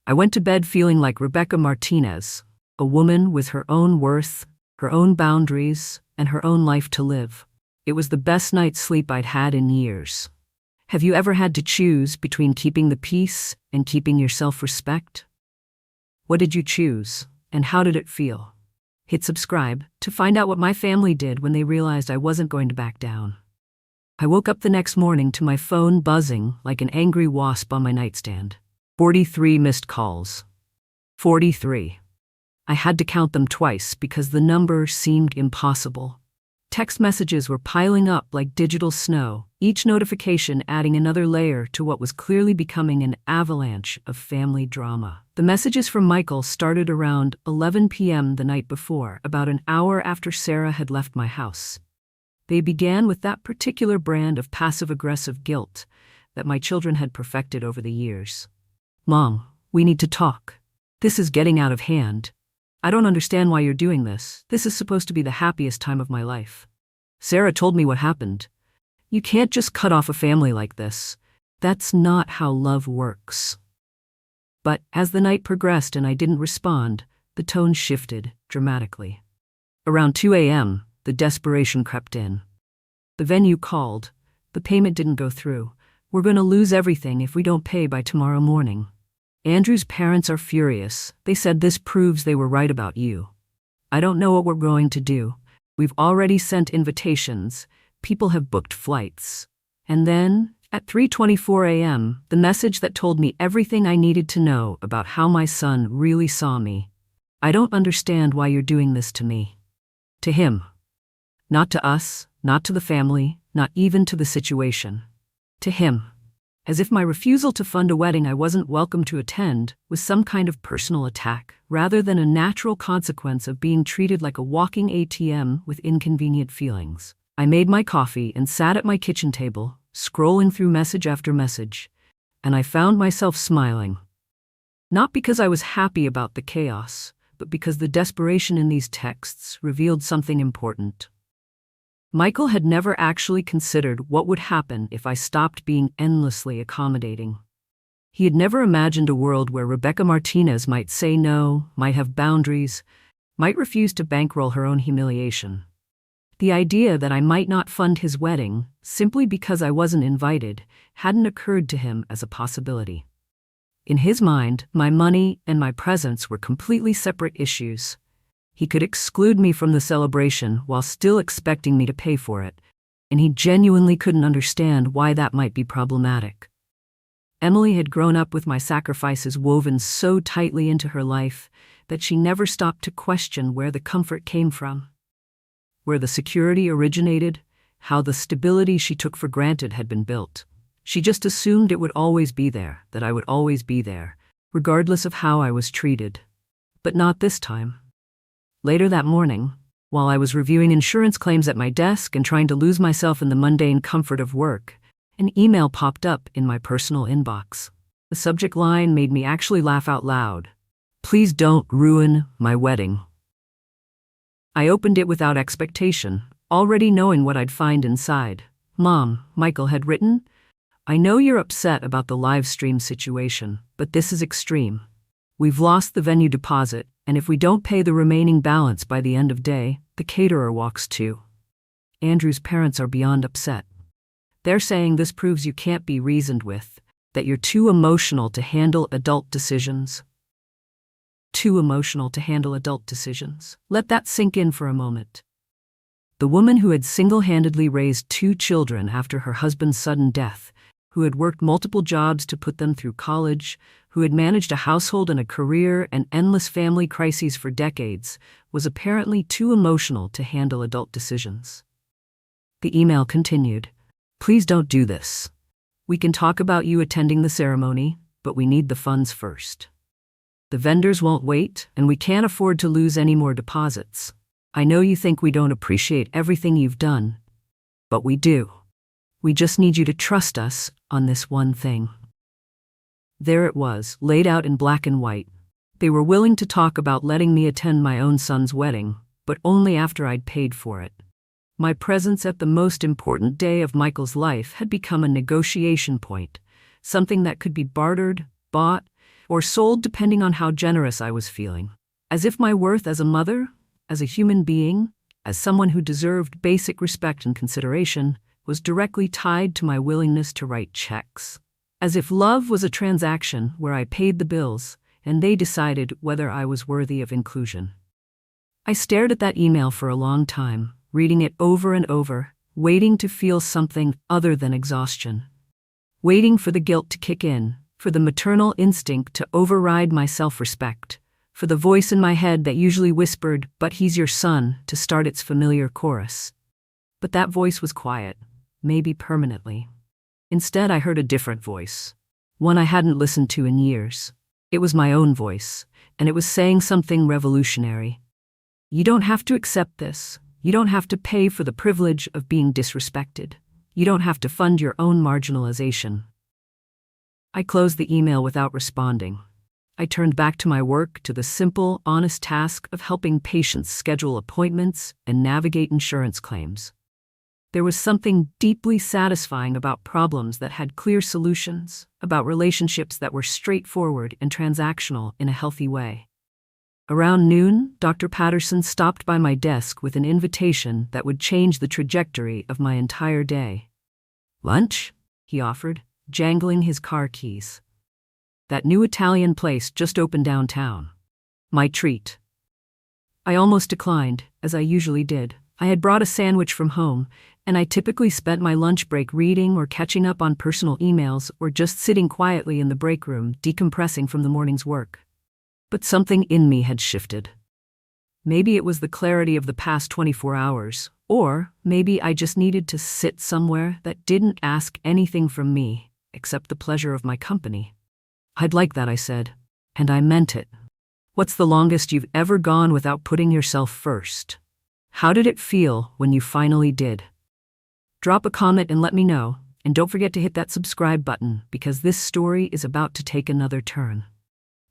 Speaker 1: I went to bed feeling like Rebecca Martinez, a woman with her own worth, her own boundaries, and her own life to live. It was the best night's sleep I'd had in years. Have you ever had to choose between keeping the peace and keeping your self-respect? What did you choose, and how did it feel? Hit subscribe to find out what my family did when they realized I wasn't going to back down. I woke up the next morning to my phone buzzing like an angry wasp on my nightstand. 43 missed calls. 43. I had to count them twice because the number seemed impossible. Text messages were piling up like digital snow, each notification adding another layer to what was clearly becoming an avalanche of family drama. The messages from Michael started around 11 p.m. the night before, about an hour after Sarah had left my house. They began with that particular brand of passive-aggressive guilt that my children had perfected over the years. Mom, we need to talk. This is getting out of hand. I don't understand why you're doing this. This is supposed to be the happiest time of my life. Sarah told me what happened. You can't just cut off a family like this. That's not how love works. But as the night progressed and I didn't respond, the tone shifted dramatically. Around 2 a.m., the desperation crept in. The venue called. The payment didn't go through. We're going to lose everything if we don't pay by tomorrow morning. Andrew's parents are furious. They said this proves they were right about you. I don't know what we're going to do. We've already sent invitations. People have booked flights. And then, at 3:24 a.m., the message that told me everything I needed to know about how my son really saw me. I don't understand why you're doing this to me. To him. Not to us, not to the family, not even to the situation. To him. As if my refusal to fund a wedding I wasn't welcome to attend was some kind of personal attack, rather than a natural consequence of being treated like a walking ATM with inconvenient feelings. I made my coffee and sat at my kitchen table, scrolling through message after message, and I found myself smiling. Not because I was happy about the chaos, but because the desperation in these texts revealed something important. Michael had never actually considered what would happen if I stopped being endlessly accommodating. He had never imagined a world where Rebecca Martinez might say no, might have boundaries, might refuse to bankroll her own humiliation. The idea that I might not fund his wedding, simply because I wasn't invited, hadn't occurred to him as a possibility. In his mind, my money and my presence were completely separate issues. He could exclude me from the celebration while still expecting me to pay for it, and he genuinely couldn't understand why that might be problematic. Emily had grown up with my sacrifices woven so tightly into her life that she never stopped to question where the comfort came from, where the security originated, how the stability she took for granted had been built. She just assumed it would always be there, that I would always be there, regardless of how I was treated. But not this time. Later that morning, while I was reviewing insurance claims at my desk and trying to lose myself in the mundane comfort of work, an email popped up in my personal inbox. The subject line made me actually laugh out loud. Please don't ruin my wedding. I opened it without expectation, already knowing what I'd find inside. "Mom," Michael had written, "I know you're upset about the live stream situation, but this is extreme. We've lost the venue deposit, and if we don't pay the remaining balance by the end of day, the caterer walks too. Andrew's parents are beyond upset. They're saying this proves you can't be reasoned with, that you're too emotional to handle adult decisions." Too emotional to handle adult decisions. Let that sink in for a moment. The woman who had single-handedly raised 2 children after her husband's sudden death, who had worked multiple jobs to put them through college, who had managed a household and a career and endless family crises for decades, was apparently too emotional to handle adult decisions. The email continued, "Please don't do this. We can talk about you attending the ceremony, but we need the funds first. The vendors won't wait, and we can't afford to lose any more deposits. I know you think we don't appreciate everything you've done, but we do. We just need you to trust us on this one thing." There it was, laid out in black and white. They were willing to talk about letting me attend my own son's wedding, but only after I'd paid for it. My presence at the most important day of Michael's life had become a negotiation point, something that could be bartered, bought, or sold depending on how generous I was feeling. As if my worth as a mother, as a human being, as someone who deserved basic respect and consideration, was directly tied to my willingness to write checks. As if love was a transaction where I paid the bills, and they decided whether I was worthy of inclusion. I stared at that email for a long time, reading it over and over, waiting to feel something other than exhaustion. Waiting for the guilt to kick in, for the maternal instinct to override my self-respect, for the voice in my head that usually whispered, "But he's your son," to start its familiar chorus. But that voice was quiet, maybe permanently. Instead, I heard a different voice, one I hadn't listened to in years. It was my own voice, and it was saying something revolutionary. "You don't have to accept this. You don't have to pay for the privilege of being disrespected. You don't have to fund your own marginalization." I closed the email without responding. I turned back to my work, to the simple, honest task of helping patients schedule appointments and navigate insurance claims. There was something deeply satisfying about problems that had clear solutions, about relationships that were straightforward and transactional in a healthy way. Around noon, Dr. Patterson stopped by my desk with an invitation that would change the trajectory of my entire day. "Lunch?" he offered, jangling his car keys. "That new Italian place just opened downtown. My treat." I almost declined, as I usually did. I had brought a sandwich from home, and I typically spent my lunch break reading or catching up on personal emails or just sitting quietly in the break room, decompressing from the morning's work. But something in me had shifted. Maybe it was the clarity of the past 24 hours, or maybe I just needed to sit somewhere that didn't ask anything from me, except the pleasure of my company. "I'd like that," I said, and I meant it. "What's the longest you've ever gone without putting yourself first? How did it feel when you finally did?" Drop a comment and let me know, and don't forget to hit that subscribe button because this story is about to take another turn.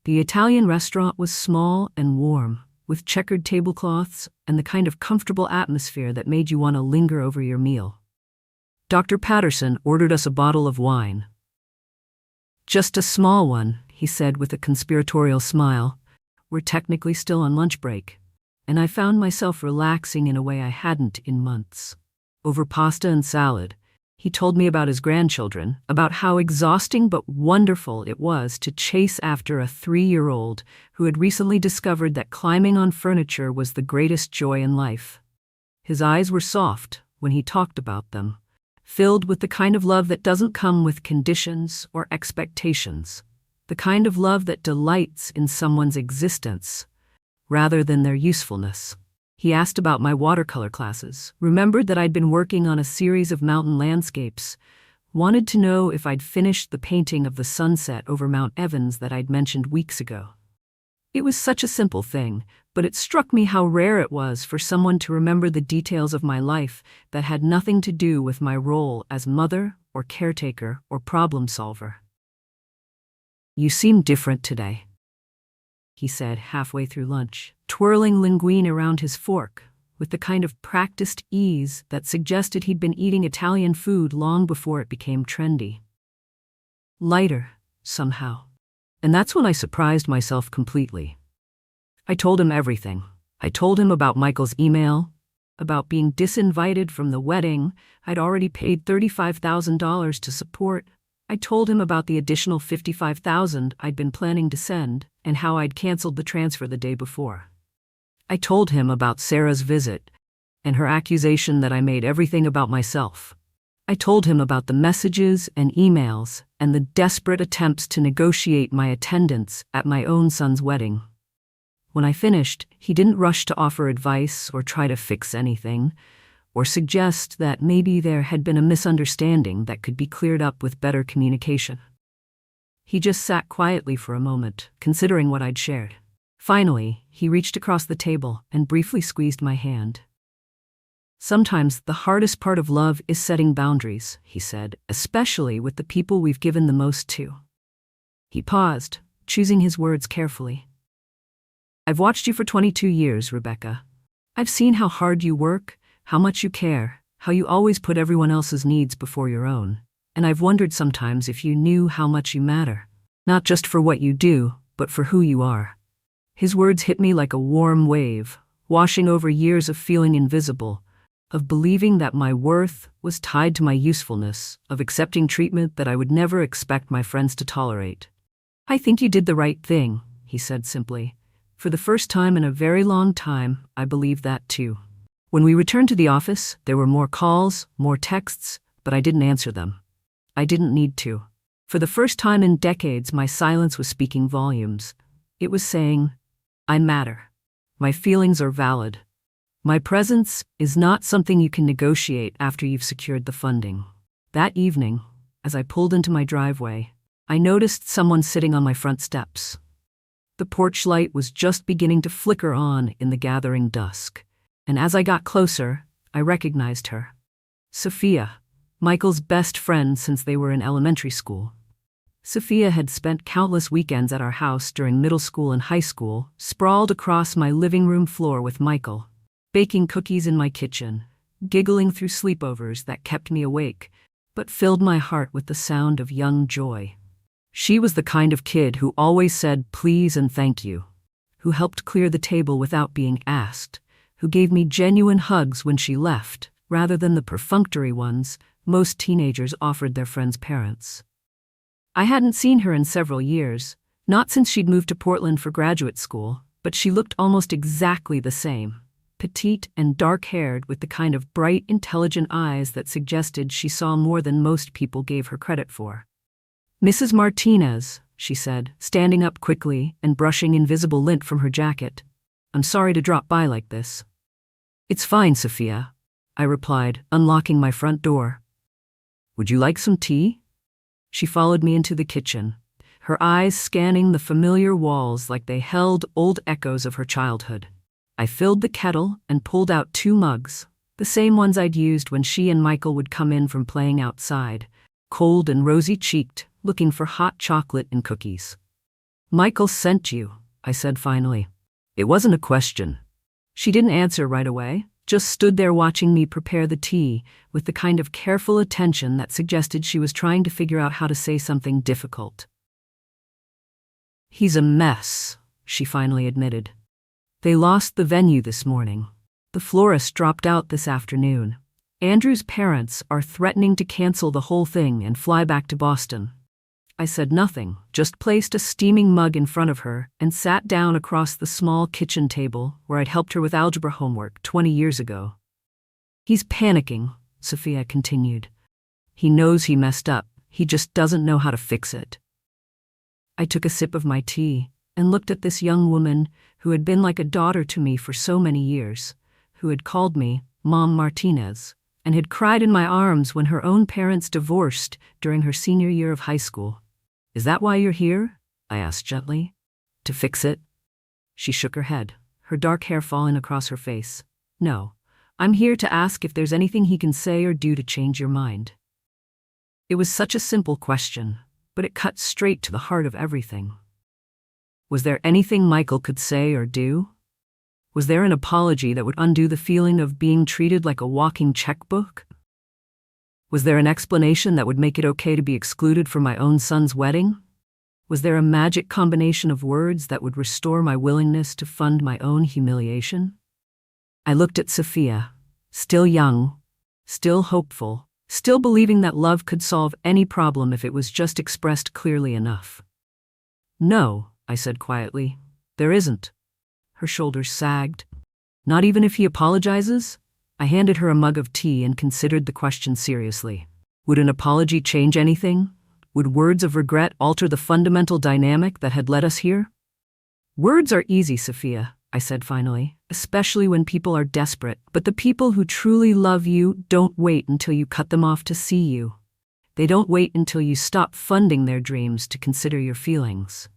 Speaker 1: The Italian restaurant was small and warm, with checkered tablecloths and the kind of comfortable atmosphere that made you want to linger over your meal. Dr. Patterson ordered us a bottle of wine. "Just a small one," he said with a conspiratorial smile. "We're technically still on lunch break." And I found myself relaxing in a way I hadn't in months. Over pasta and salad, he told me about his grandchildren, about how exhausting but wonderful it was to chase after a 3-year-old who had recently discovered that climbing on furniture was the greatest joy in life. His eyes were soft when he talked about them, filled with the kind of love that doesn't come with conditions or expectations, the kind of love that delights in someone's existence rather than their usefulness. He asked about my watercolor classes, remembered that I'd been working on a series of mountain landscapes, wanted to know if I'd finished the painting of the sunset over Mount Evans that I'd mentioned weeks ago. It was such a simple thing, but it struck me how rare it was for someone to remember the details of my life that had nothing to do with my role as mother or caretaker or problem solver. "You seem different today," he said halfway through lunch, twirling linguine around his fork, with the kind of practiced ease that suggested he'd been eating Italian food long before it became trendy. Lighter, somehow. And that's when I surprised myself completely. I told him everything. I told him about Michael's email, about being disinvited from the wedding I'd already paid $35,000 to support. I told him about the additional $55,000 I'd been planning to send and how I'd canceled the transfer the day before. I told him about Sarah's visit and her accusation that I made everything about myself. I told him about the messages and emails and the desperate attempts to negotiate my attendance at my own son's wedding. When I finished, he didn't rush to offer advice or try to fix anything, or suggest that maybe there had been a misunderstanding that could be cleared up with better communication. He just sat quietly for a moment, considering what I'd shared. Finally, he reached across the table and briefly squeezed my hand. "Sometimes the hardest part of love is setting boundaries," he said, "especially with the people we've given the most to." He paused, choosing his words carefully. "I've watched you for 22 years, Rebecca. I've seen how hard you work, how much you care, how you always put everyone else's needs before your own. And I've wondered sometimes if you knew how much you matter, not just for what you do, but for who you are." His words hit me like a warm wave, washing over years of feeling invisible, of believing that my worth was tied to my usefulness, of accepting treatment that I would never expect my friends to tolerate. "I think you did the right thing," he said simply. For the first time in a very long time, I believe that too. When we returned to the office, there were more calls, more texts, but I didn't answer them. I didn't need to. For the first time in decades, my silence was speaking volumes. It was saying, "I matter. My feelings are valid. My presence is not something you can negotiate after you've secured the funding." That evening, as I pulled into my driveway, I noticed someone sitting on my front steps. The porch light was just beginning to flicker on in the gathering dusk, and as I got closer, I recognized her. Sophia, Michael's best friend since they were in elementary school. Sophia had spent countless weekends at our house during middle school and high school, sprawled across my living room floor with Michael, baking cookies in my kitchen, giggling through sleepovers that kept me awake, but filled my heart with the sound of young joy. She was the kind of kid who always said please and thank you, who helped clear the table without being asked, who gave me genuine hugs when she left, rather than the perfunctory ones most teenagers offered their friends' parents. I hadn't seen her in several years, not since she'd moved to Portland for graduate school, but she looked almost exactly the same, petite and dark-haired with the kind of bright, intelligent eyes that suggested she saw more than most people gave her credit for. "Mrs. Martinez," she said, standing up quickly and brushing invisible lint from her jacket. "I'm sorry to drop by like this." "It's fine, Sophia," I replied, unlocking my front door. "Would you like some tea?" She followed me into the kitchen, her eyes scanning the familiar walls like they held old echoes of her childhood. I filled the kettle and pulled out 2 mugs, the same ones I'd used when she and Michael would come in from playing outside, cold and rosy-cheeked, looking for hot chocolate and cookies. "Michael sent you," I said finally. It wasn't a question. She didn't answer right away, just stood there watching me prepare the tea with the kind of careful attention that suggested she was trying to figure out how to say something difficult. "He's a mess," she finally admitted. "They lost the venue this morning. The florist dropped out this afternoon. Andrew's parents are threatening to cancel the whole thing and fly back to Boston." I said nothing, just placed a steaming mug in front of her and sat down across the small kitchen table where I'd helped her with algebra homework 20 years ago. "He's panicking," Sophia continued. "He knows he messed up, he just doesn't know how to fix it." I took a sip of my tea and looked at this young woman who had been like a daughter to me for so many years, who had called me Mom Martinez, and had cried in my arms when her own parents divorced during her senior year of high school. "Is that why you're here?" I asked gently. "To fix it?" She shook her head, her dark hair falling across her face. "No, I'm here to ask if there's anything he can say or do to change your mind." It was such a simple question, but it cut straight to the heart of everything. Was there anything Michael could say or do? Was there an apology that would undo the feeling of being treated like a walking checkbook? Was there an explanation that would make it okay to be excluded from my own son's wedding? Was there a magic combination of words that would restore my willingness to fund my own humiliation? I looked at Sophia, still young, still hopeful, still believing that love could solve any problem if it was just expressed clearly enough. "No," I said quietly, "there isn't." Her shoulders sagged. "Not even if he apologizes?" I handed her a mug of tea and considered the question seriously. Would an apology change anything? Would words of regret alter the fundamental dynamic that had led us here? "Words are easy, Sophia," I said finally, "especially when people are desperate. But the people who truly love you don't wait until you cut them off to see you. They don't wait until you stop funding their dreams to consider your feelings.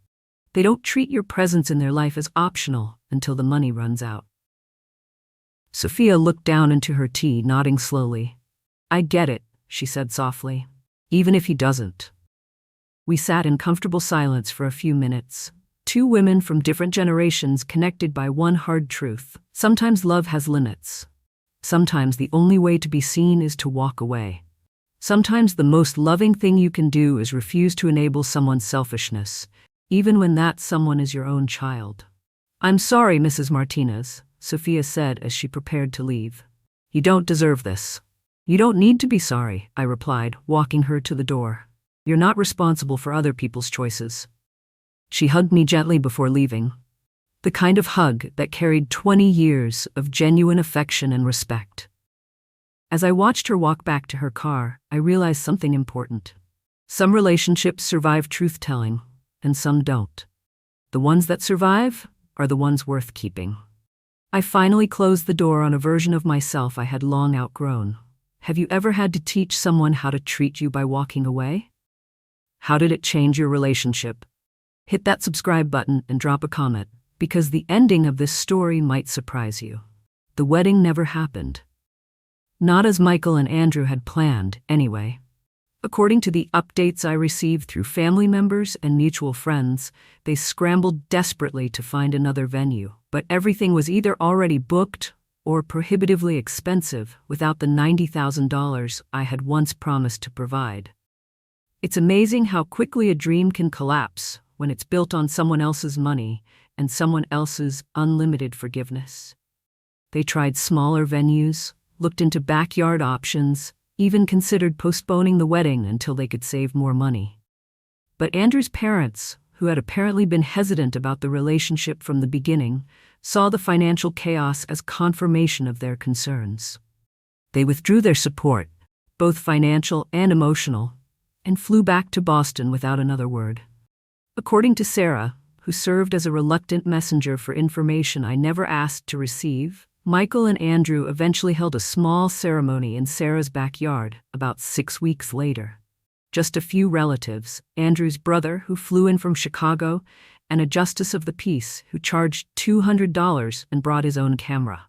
Speaker 1: They don't treat your presence in their life as optional until the money runs out." Sophia looked down into her tea, nodding slowly. "I get it," she said softly, "even if he doesn't." We sat in comfortable silence for a few minutes. Two women from different generations connected by one hard truth. Sometimes love has limits. Sometimes the only way to be seen is to walk away. Sometimes the most loving thing you can do is refuse to enable someone's selfishness, even when that someone is your own child. "I'm sorry, Mrs. Martinez," Sophia said as she prepared to leave. "You don't deserve this." "You don't need to be sorry," I replied, walking her to the door. "You're not responsible for other people's choices." She hugged me gently before leaving. The kind of hug that carried 20 years of genuine affection and respect. As I watched her walk back to her car, I realized something important. Some relationships survive truth-telling, and some don't. The ones that survive are the ones worth keeping. I finally closed the door on a version of myself I had long outgrown. Have you ever had to teach someone how to treat you by walking away? How did it change your relationship? Hit that subscribe button and drop a comment, because the ending of this story might surprise you. The wedding never happened. Not as Michael and Andrew had planned, anyway. According to the updates I received through family members and mutual friends, they scrambled desperately to find another venue, but everything was either already booked or prohibitively expensive without the $90,000 I had once promised to provide. It's amazing how quickly a dream can collapse when it's built on someone else's money and someone else's unlimited forgiveness. They tried smaller venues, looked into backyard options, even considered postponing the wedding until they could save more money. But Andrew's parents, who had apparently been hesitant about the relationship from the beginning, saw the financial chaos as confirmation of their concerns. They withdrew their support, both financial and emotional, and flew back to Boston without another word. According to Sarah, who served as a reluctant messenger for information I never asked to receive, Michael and Andrew eventually held a small ceremony in Sarah's backyard about 6 weeks later. Just a few relatives, Andrew's brother who flew in from Chicago, and a justice of the peace who charged $200 and brought his own camera.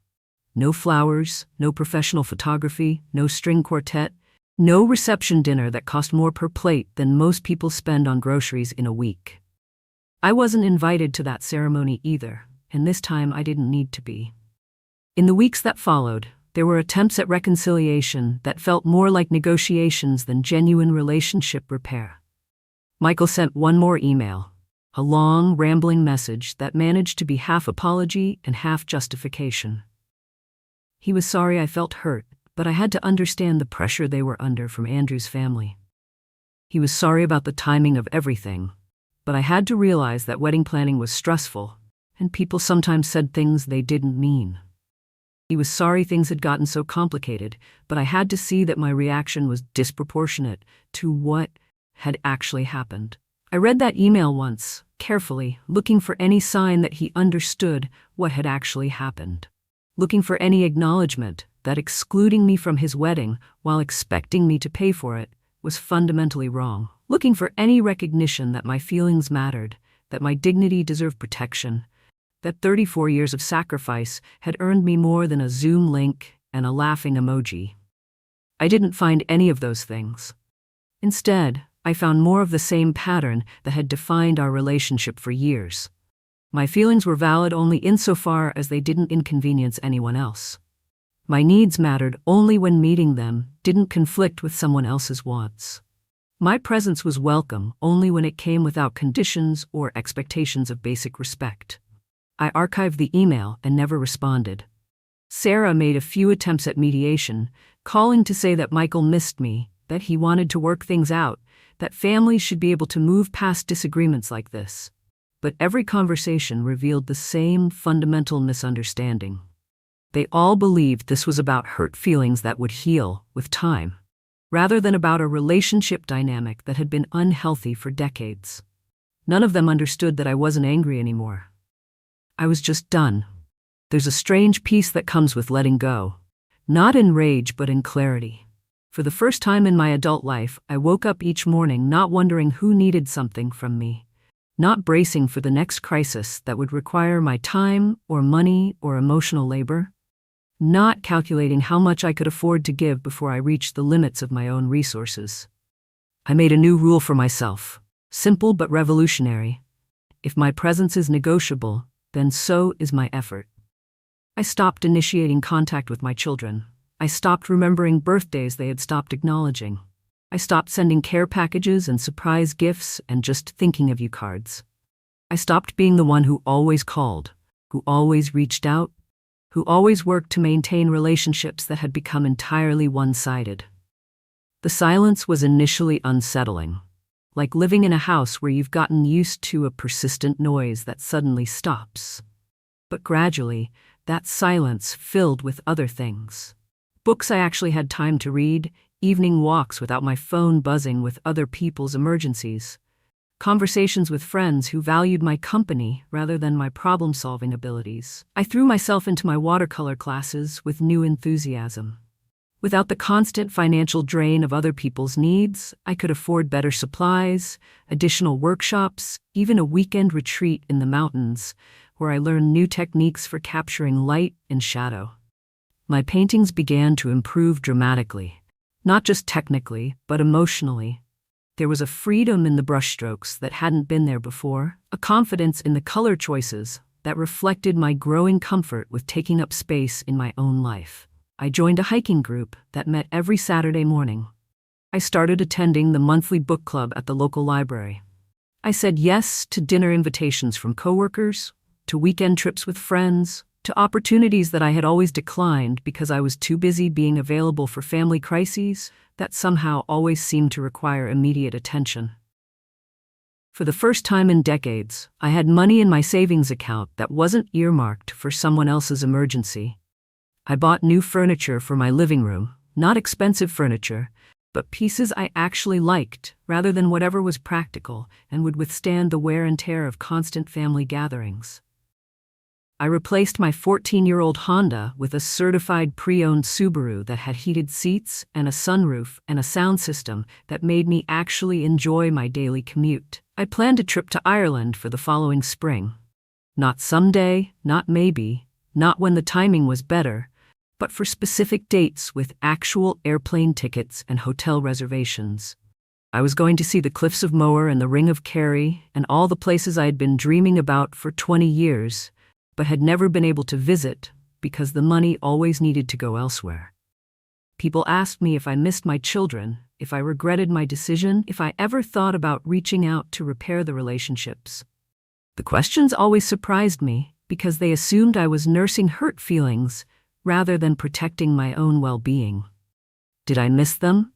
Speaker 1: No flowers, no professional photography, no string quartet, no reception dinner that cost more per plate than most people spend on groceries in a week. I wasn't invited to that ceremony either, and this time I didn't need to be. In the weeks that followed, there were attempts at reconciliation that felt more like negotiations than genuine relationship repair. Michael sent one more email, a long, rambling message that managed to be half apology and half justification. He was sorry I felt hurt, but I had to understand the pressure they were under from Andrew's family. He was sorry about the timing of everything, but I had to realize that wedding planning was stressful, and people sometimes said things they didn't mean. He was sorry things had gotten so complicated, but I had to see that my reaction was disproportionate to what had actually happened. I read that email once, carefully, looking for any sign that he understood what had actually happened. Looking for any acknowledgement that excluding me from his wedding while expecting me to pay for it was fundamentally wrong. Looking for any recognition that my feelings mattered, that my dignity deserved protection, that 34 years of sacrifice had earned me more than a Zoom link and a laughing emoji. I didn't find any of those things. Instead, I found more of the same pattern that had defined our relationship for years. My feelings were valid only insofar as they didn't inconvenience anyone else. My needs mattered only when meeting them didn't conflict with someone else's wants. My presence was welcome only when it came without conditions or expectations of basic respect. I archived the email and never responded. Sarah made a few attempts at mediation, calling to say that Michael missed me, that he wanted to work things out, that families should be able to move past disagreements like this. But every conversation revealed the same fundamental misunderstanding. They all believed this was about hurt feelings that would heal with time, rather than about a relationship dynamic that had been unhealthy for decades. None of them understood that I wasn't angry anymore. I was just done. There's a strange peace that comes with letting go, not in rage but in clarity. For the first time in my adult life, I woke up each morning not wondering who needed something from me, not bracing for the next crisis that would require my time or money or emotional labor, not calculating how much I could afford to give before I reached the limits of my own resources. I made a new rule for myself, simple but revolutionary. If my presence is negotiable, then so is my effort. I stopped initiating contact with my children. I stopped remembering birthdays they had stopped acknowledging. I stopped sending care packages and surprise gifts and just thinking of you cards. I stopped being the one who always called, who always reached out, who always worked to maintain relationships that had become entirely one-sided. The silence was initially unsettling, like living in a house where you've gotten used to a persistent noise that suddenly stops. But gradually, that silence filled with other things. Books I actually had time to read, evening walks without my phone buzzing with other people's emergencies, conversations with friends who valued my company rather than my problem-solving abilities. I threw myself into my watercolor classes with new enthusiasm. Without the constant financial drain of other people's needs, I could afford better supplies, additional workshops, even a weekend retreat in the mountains, where I learned new techniques for capturing light and shadow. My paintings began to improve dramatically, not just technically, but emotionally. There was a freedom in the brushstrokes that hadn't been there before, a confidence in the color choices that reflected my growing comfort with taking up space in my own life. I joined a hiking group that met every Saturday morning. I started attending the monthly book club at the local library. I said yes to dinner invitations from coworkers, to weekend trips with friends, to opportunities that I had always declined because I was too busy being available for family crises that somehow always seemed to require immediate attention. For the first time in decades, I had money in my savings account that wasn't earmarked for someone else's emergency. I bought new furniture for my living room, not expensive furniture, but pieces I actually liked rather than whatever was practical and would withstand the wear and tear of constant family gatherings. I replaced my 14-year-old Honda with a certified pre-owned Subaru that had heated seats and a sunroof and a sound system that made me actually enjoy my daily commute. I planned a trip to Ireland for the following spring. Not someday, not maybe, not when the timing was better, but for specific dates with actual airplane tickets and hotel reservations. I was going to see the Cliffs of Moher and the Ring of Kerry and all the places I had been dreaming about for 20 years, but had never been able to visit because the money always needed to go elsewhere. People asked me if I missed my children, if I regretted my decision, if I ever thought about reaching out to repair the relationships. The questions always surprised me because they assumed I was nursing hurt feelings rather than protecting my own well-being. Did I miss them?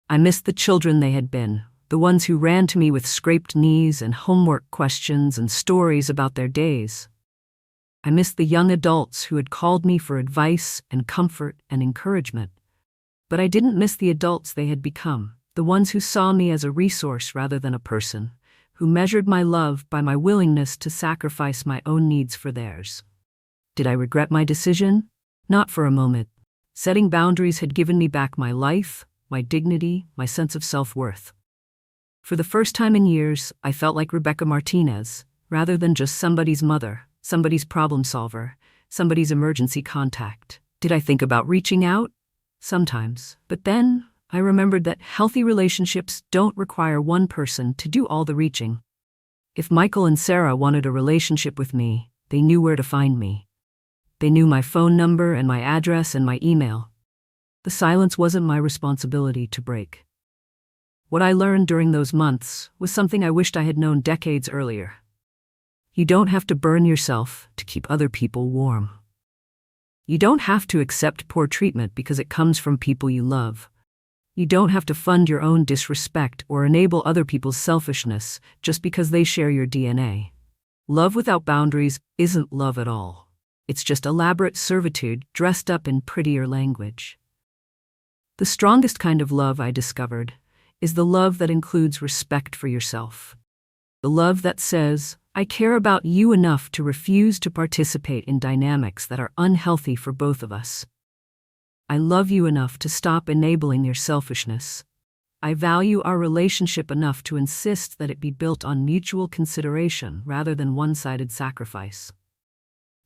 Speaker 1: I missed the children they had been, the ones who ran to me with scraped knees and homework questions and stories about their days. I missed the young adults who had called me for advice and comfort and encouragement. But I didn't miss the adults they had become, the ones who saw me as a resource rather than a person, who measured my love by my willingness to sacrifice my own needs for theirs. Did I regret my decision? Not for a moment. Setting boundaries had given me back my life, my dignity, my sense of self-worth. For the first time in years, I felt like Rebecca Martinez, rather than just somebody's mother, somebody's problem solver, somebody's emergency contact. Did I think about reaching out? Sometimes. But then, I remembered that healthy relationships don't require one person to do all the reaching. If Michael and Sarah wanted a relationship with me, they knew where to find me. They knew my phone number and my address and my email. The silence wasn't my responsibility to break. What I learned during those months was something I wished I had known decades earlier. You don't have to burn yourself to keep other people warm. You don't have to accept poor treatment because it comes from people you love. You don't have to fund your own disrespect or enable other people's selfishness just because they share your DNA. Love without boundaries isn't love at all. It's just elaborate servitude dressed up in prettier language. The strongest kind of love, I discovered, is the love that includes respect for yourself. The love that says, I care about you enough to refuse to participate in dynamics that are unhealthy for both of us. I love you enough to stop enabling your selfishness. I value our relationship enough to insist that it be built on mutual consideration rather than one-sided sacrifice.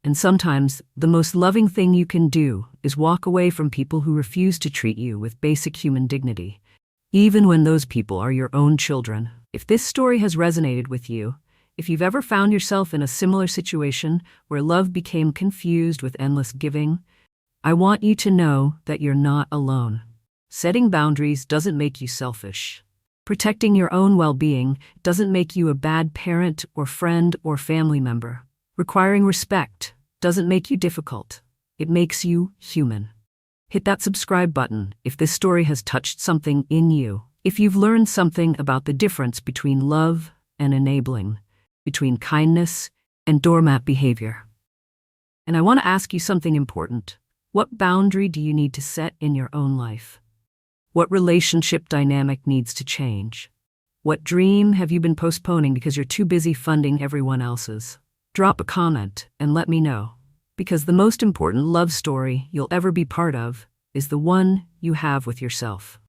Speaker 1: And sometimes, the most loving thing you can do is walk away from people who refuse to treat you with basic human dignity, even when those people are your own children. If this story has resonated with you, if you've ever found yourself in a similar situation where love became confused with endless giving, I want you to know that you're not alone. Setting boundaries doesn't make you selfish. Protecting your own well-being doesn't make you a bad parent or friend or family member. Requiring respect doesn't make you difficult. It makes you human. Hit that subscribe button if this story has touched something in you. If you've learned something about the difference between love and enabling, between kindness and doormat behavior. And I want to ask you something important. What boundary do you need to set in your own life? What relationship dynamic needs to change? What dream have you been postponing because you're too busy funding everyone else's? Drop a comment and let me know, because the most important love story you'll ever be part of is the one you have with yourself.